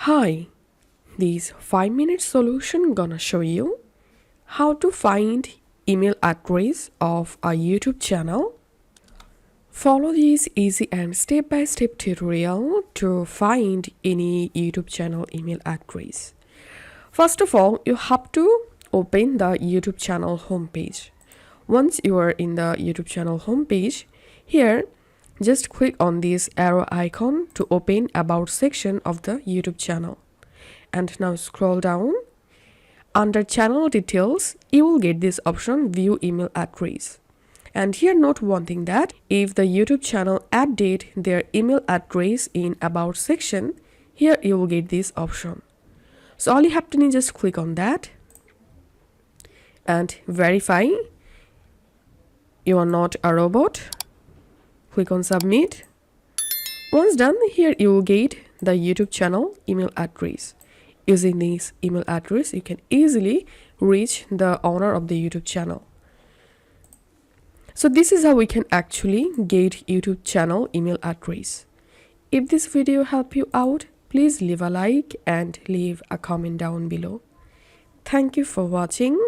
Hi, this 5-minute solution gonna show you how to find email address of a YouTube channel. Follow this easy and step-by-step tutorial to find any YouTube channel email address. First of all, you have to open the YouTube channel homepage. Once you are in the YouTube channel homepage, here just click on this arrow icon to open About section of the YouTube channel. And now scroll down. Under Channel Details, you will get this option View Email Address. And here note one thing, that if the YouTube channel added their email address in About section, here you will get this option. So all you have to do is just click on that and verify you are not a robot. Click on Submit. Once done, here you will get the YouTube channel email address. Using this email address, you can easily reach the owner of the YouTube channel. So this is how we can actually get YouTube channel email address. If this video helped you out, please leave a like and leave a comment down below. Thank you for watching.